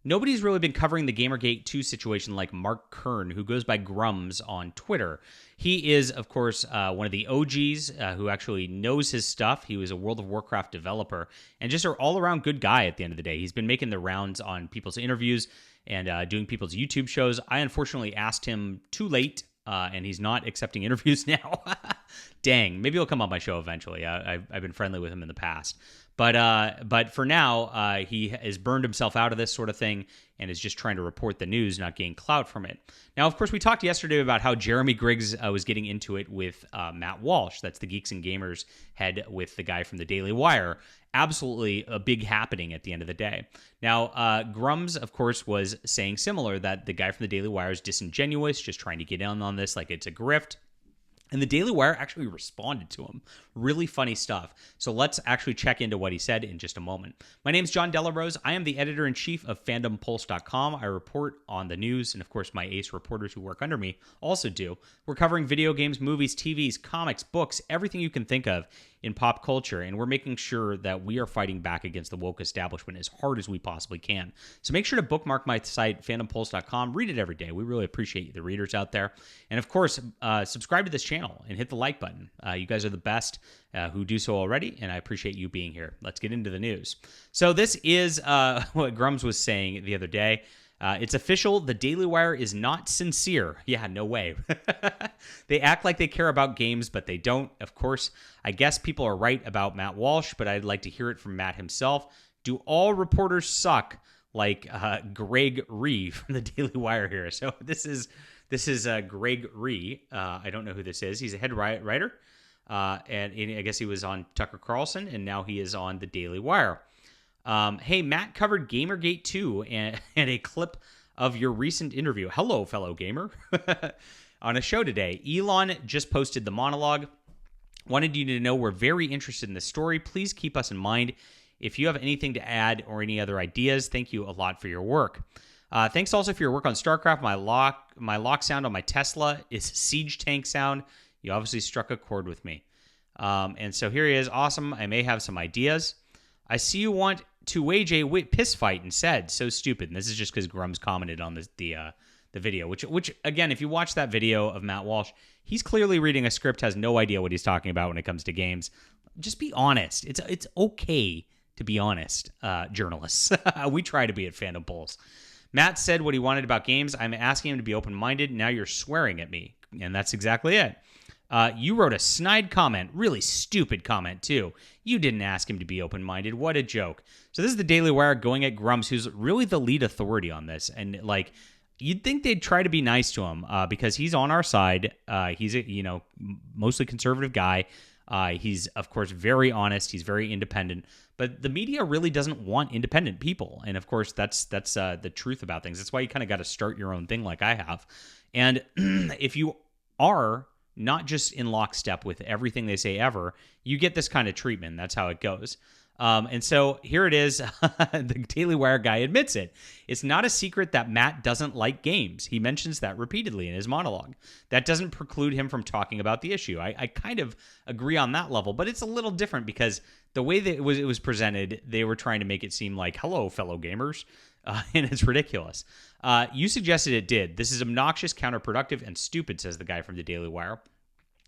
nobody's really been covering the GamerGate 2 situation like Mark Kern, who goes by Grummz on Twitter. He is, of course, one of the OGs who actually knows his stuff. He was a World of Warcraft developer and just an all-around good guy at the end of the day. He's been making the rounds on people's interviews and doing people's YouTube shows. I unfortunately asked him too late, and he's not accepting interviews now. Dang, maybe he'll come on my show eventually. I've been friendly with him in the past. But for now, he has burned himself out of this sort of thing and is just trying to report the news, not gain clout from it. Now, of course, we talked yesterday about how Jeremy Griggs was getting into it with Matt Walsh. That's the Geeks and Gamers head with the guy from the Daily Wire. Absolutely a big happening at the end of the day. Now, Grummz, of course, was saying similar, that the guy from the Daily Wire is disingenuous, just trying to get in on this like it's a grift. And the Daily Wire actually responded to him. Really funny stuff. So let's actually check into what he said in just a moment. My name's John Delarose. I am the editor-in-chief of FandomPulse.com. I report on the news, and of course my ace reporters who work under me also do. We're covering video games, movies, TVs, comics, books, everything you can think of in pop culture, and we're making sure that we are fighting back against the woke establishment as hard as we possibly can. So make sure to bookmark my site, FandomPulse.com. Read it every day. We really appreciate the readers out there. And of course, subscribe to this channel and hit the like button. You guys are the best who do so already, and I appreciate you being here. Let's get into the news. So this is what Grummz was saying the other day. It's official. The Daily Wire is not sincere. Yeah, no way. They act like they care about games, but they don't. Of course, I guess people are right about Matt Walsh, but I'd like to hear it from Matt himself. Do all reporters suck like Greg Ree from the Daily Wire here? So this is Greg Ree. I don't know who this is. He's a head writer, and I guess he was on Tucker Carlson, and now he is on the Daily Wire. Hey, Matt covered GamerGate 2 and a clip of your recent interview. Hello, fellow gamer. On a show today, Elon just posted the monologue. Wanted you to know we're very interested in this story. Please keep us in mind. If you have anything to add or any other ideas, thank you a lot for your work. Thanks also for your work on StarCraft. My lock sound on my Tesla is Siege Tank sound. You obviously struck a chord with me. And so here he is. Awesome. I may have some ideas. I see you want to wage a piss fight and said, so stupid. And this is just because Grummz commented on the video, which again, if you watch that video of Matt Walsh, he's clearly reading a script, has no idea what he's talking about when it comes to games. Just be honest. It's okay to be honest, journalists. We try to be at Fandom Pulse. Matt said what he wanted about games. I'm asking him to be open-minded. Now you're swearing at me. And that's exactly it. You wrote a snide comment, really stupid comment too. You didn't ask him to be open-minded. What a joke. So this is the Daily Wire going at Grummz, who's really the lead authority on this. And like, you'd think they'd try to be nice to him because he's on our side. He's a mostly conservative guy. He's of course very honest. He's very independent. But the media really doesn't want independent people. And of course, that's the truth about things. That's why you kind of got to start your own thing like I have. And if you are not just in lockstep with everything they say ever, you get this kind of treatment. That's how it goes. And so here it is. The Daily Wire guy admits it. It's not a secret that Matt doesn't like games. He mentions that repeatedly in his monologue. That doesn't preclude him from talking about the issue. I kind of agree on that level, but it's a little different because the way that it was presented, they were trying to make it seem like, hello, fellow gamers. And it's ridiculous. You suggested it did. This is obnoxious, counterproductive, and stupid, says the guy from the Daily Wire.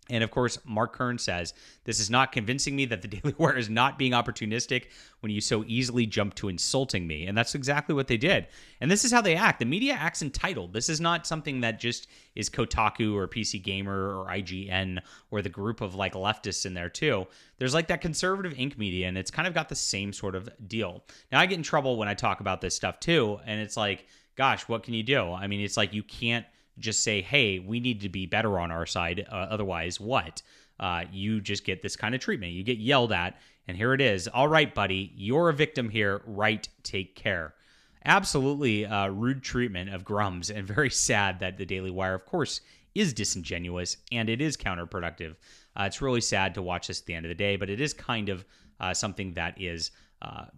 And of course, Mark Kern says, this is not convincing me that the Daily Wire is not being opportunistic when you so easily jump to insulting me. And that's exactly what they did. And this is how they act. The media acts entitled. This is not something that just is Kotaku or PC Gamer or IGN or the group of like leftists in there too. There's like that conservative ink media, and it's kind of got the same sort of deal. Now, I get in trouble when I talk about this stuff too. And it's like, gosh, what can you do? I mean, it's like you can't just say, hey, we need to be better on our side. Otherwise, what? You just get this kind of treatment. You get yelled at, and here it is. All right, buddy, you're a victim here. Right, take care. Absolutely rude treatment of Grummz, and very sad that the Daily Wire, of course, is disingenuous, and it is counterproductive. It's really sad to watch this at the end of the day, but it is kind of something that is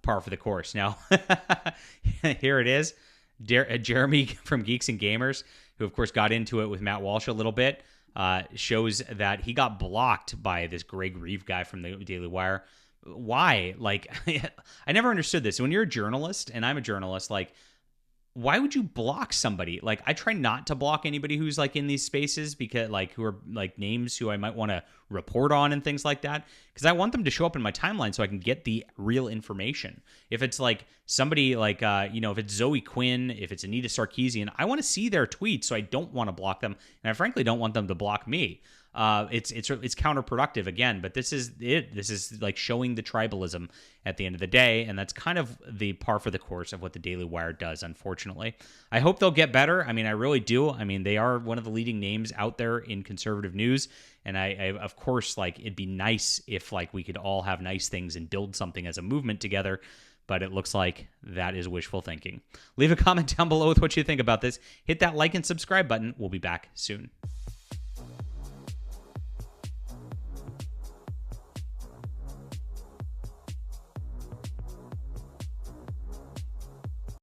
par for the course. Now, here it is. Jeremy from Geeks and Gamers, who of course got into it with Matt Walsh a little bit, shows that he got blocked by this Greg Reeve guy from the Daily Wire. Why? Like, I never understood this. When you're a journalist, and I'm a journalist, like, why would you block somebody? Like, I try not to block anybody who's like in these spaces, because like who are like names who I might want to report on and things like that, because I want them to show up in my timeline so I can get the real information. If it's like somebody like if it's Zoe Quinn, if it's Anita Sarkeesian, I want to see their tweets, so I don't want to block them, and I frankly don't want them to block me. It's counterproductive again, but this is it. This is like showing the tribalism at the end of the day, and that's kind of the par for the course of what the Daily Wire does, unfortunately. I hope they'll get better. I mean, I really do. I mean, they are one of the leading names out there in conservative news, and I of course, like, it'd be nice if like we could all have nice things and build something as a movement together. But it looks like that is wishful thinking. Leave a comment down below with what you think about this. Hit that like and subscribe button. We'll be back soon.